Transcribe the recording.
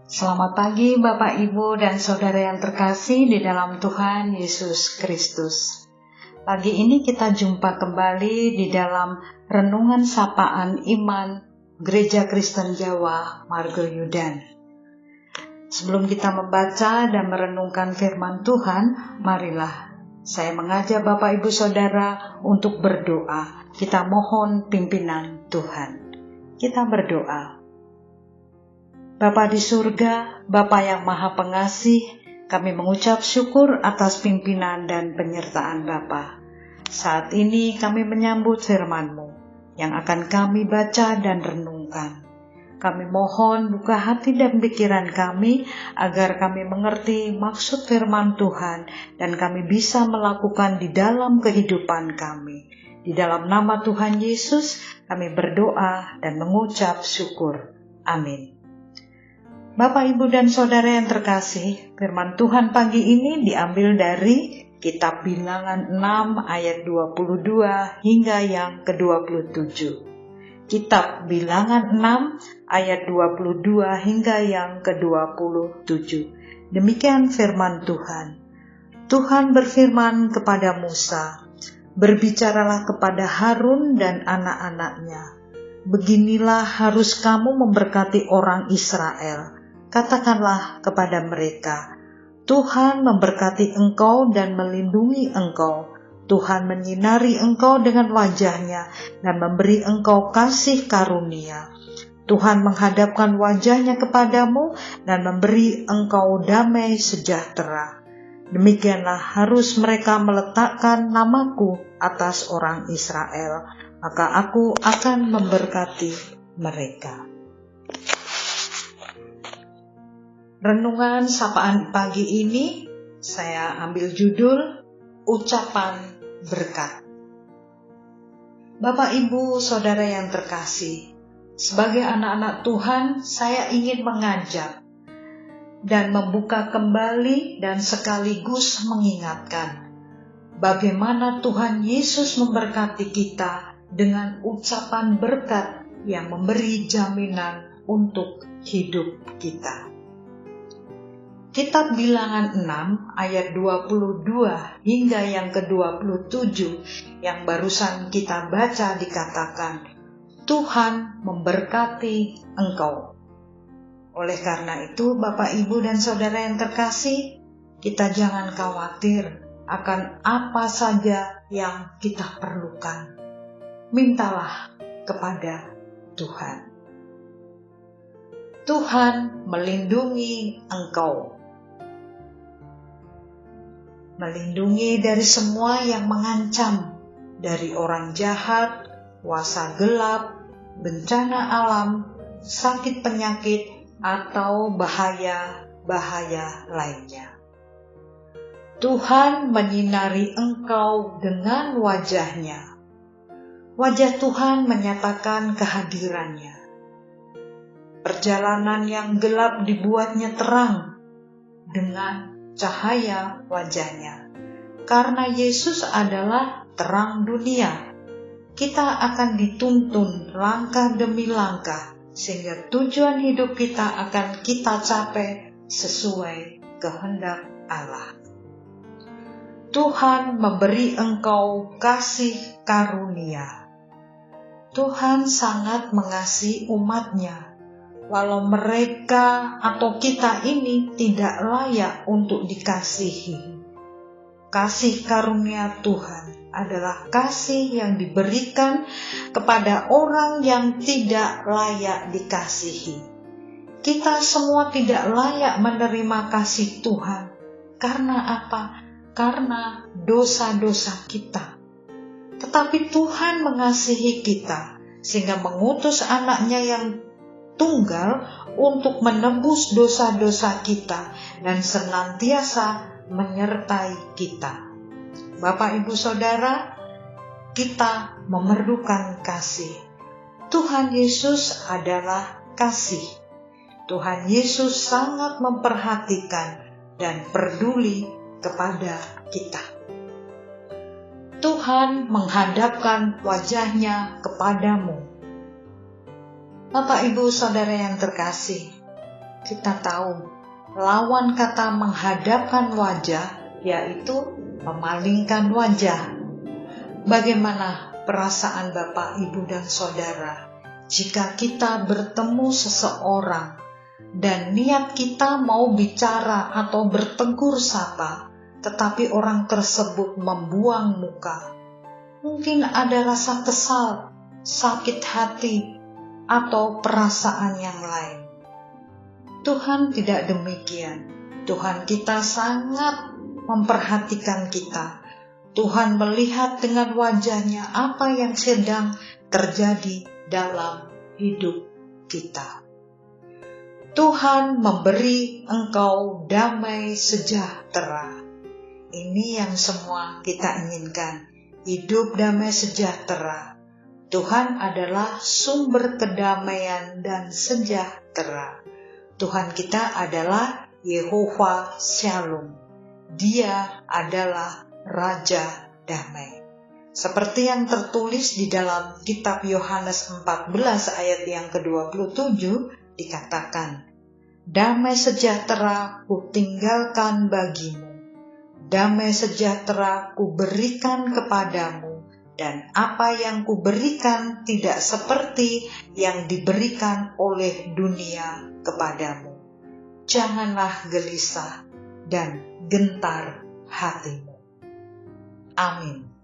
Selamat pagi Bapak, Ibu, dan Saudara yang terkasih di dalam Tuhan Yesus Kristus. Pagi ini kita jumpa kembali di dalam Renungan Sapaan Iman Gereja Kristen Jawa Margoyudan. Sebelum kita membaca dan merenungkan firman Tuhan, marilah saya mengajak Bapak, Ibu, Saudara untuk berdoa. Kita mohon pimpinan Tuhan. Kita berdoa. Bapa di surga, Bapa yang Maha Pengasih, kami mengucap syukur atas pimpinan dan penyertaan Bapa. Saat ini kami menyambut firman-Mu yang akan kami baca dan renungkan. Kami mohon buka hati dan pikiran kami agar kami mengerti maksud firman Tuhan dan kami bisa melakukan di dalam kehidupan kami. Di dalam nama Tuhan Yesus kami berdoa dan mengucap syukur. Amin. Bapak, Ibu, dan Saudara yang terkasih, firman Tuhan pagi ini diambil dari Kitab Bilangan 6 ayat 22 hingga yang ke-27. Kitab Bilangan 6 ayat 22 hingga yang ke-27. Demikian firman Tuhan. Tuhan berfirman kepada Musa, "Berbicaralah kepada Harun dan anak-anaknya. Beginilah harus kamu memberkati orang Israel. Katakanlah kepada mereka, Tuhan memberkati engkau dan melindungi engkau. Tuhan menyinari engkau dengan wajahnya dan memberi engkau kasih karunia. Tuhan menghadapkan wajahnya kepadamu dan memberi engkau damai sejahtera. Demikianlah harus mereka meletakkan namaku atas orang Israel, maka aku akan memberkati mereka." Renungan sapaan pagi ini saya ambil judul Ucapan Berkat. Bapak, Ibu, Saudara yang terkasih, sebagai anak-anak Tuhan, saya ingin mengajak dan membuka kembali dan sekaligus mengingatkan bagaimana Tuhan Yesus memberkati kita dengan ucapan berkat yang memberi jaminan untuk hidup kita. Kitab Bilangan 6 ayat 22 hingga yang ke-27 yang barusan kita baca dikatakan, Tuhan memberkati engkau. Oleh karena itu, Bapak, Ibu, dan Saudara yang terkasih, kita jangan khawatir akan apa saja yang kita perlukan. Mintalah kepada Tuhan. Tuhan melindungi engkau. Melindungi dari semua yang mengancam, dari orang jahat, kuasa gelap, bencana alam, sakit penyakit, atau bahaya-bahaya lainnya. Tuhan menyinari engkau dengan wajahnya. Wajah Tuhan menyatakan kehadirannya. Perjalanan yang gelap dibuatnya terang dengan cahaya wajahnya. Karena Yesus adalah terang dunia, kita akan dituntun langkah demi langkah, sehingga tujuan hidup kita akan kita capai sesuai kehendak Allah. Tuhan memberi engkau kasih karunia. Tuhan sangat mengasihi umat-Nya. Walau mereka atau kita ini tidak layak untuk dikasihi. Kasih karunia Tuhan adalah kasih yang diberikan kepada orang yang tidak layak dikasihi. Kita semua tidak layak menerima kasih Tuhan. Karena apa? Karena dosa-dosa kita. Tetapi Tuhan mengasihi kita, sehingga mengutus anaknya yang tunggal untuk menebus dosa-dosa kita dan senantiasa menyertai kita. Bapak, Ibu, Saudara, kita memerlukan kasih. Tuhan Yesus adalah kasih. Tuhan Yesus sangat memperhatikan dan peduli kepada kita. Tuhan menghadapkan wajahnya kepadamu. Bapak, Ibu, Saudara yang terkasih, kita tahu lawan kata menghadapkan wajah yaitu memalingkan wajah. Bagaimana perasaan Bapak, Ibu, dan Saudara jika kita bertemu seseorang dan niat kita mau bicara atau bertegur sapa, tetapi orang tersebut membuang muka? Mungkin ada rasa kesal, sakit hati, atau perasaan yang lain. Tuhan tidak demikian. Tuhan kita sangat memperhatikan kita. Tuhan melihat dengan wajahnya apa yang sedang terjadi dalam hidup kita. Tuhan memberi engkau damai sejahtera. Ini yang semua kita inginkan. Hidup damai sejahtera. Tuhan adalah sumber kedamaian dan sejahtera. Tuhan kita adalah Yehova Shalom. Dia adalah Raja Damai. Seperti yang tertulis di dalam kitab Yohanes 14 ayat yang ke-27 dikatakan, damai sejahtera ku tinggalkan bagimu, damai sejahtera ku berikan kepadamu, dan apa yang ku berikan tidak seperti yang diberikan oleh dunia kepadamu. Janganlah gelisah dan gentar hatimu. Amin.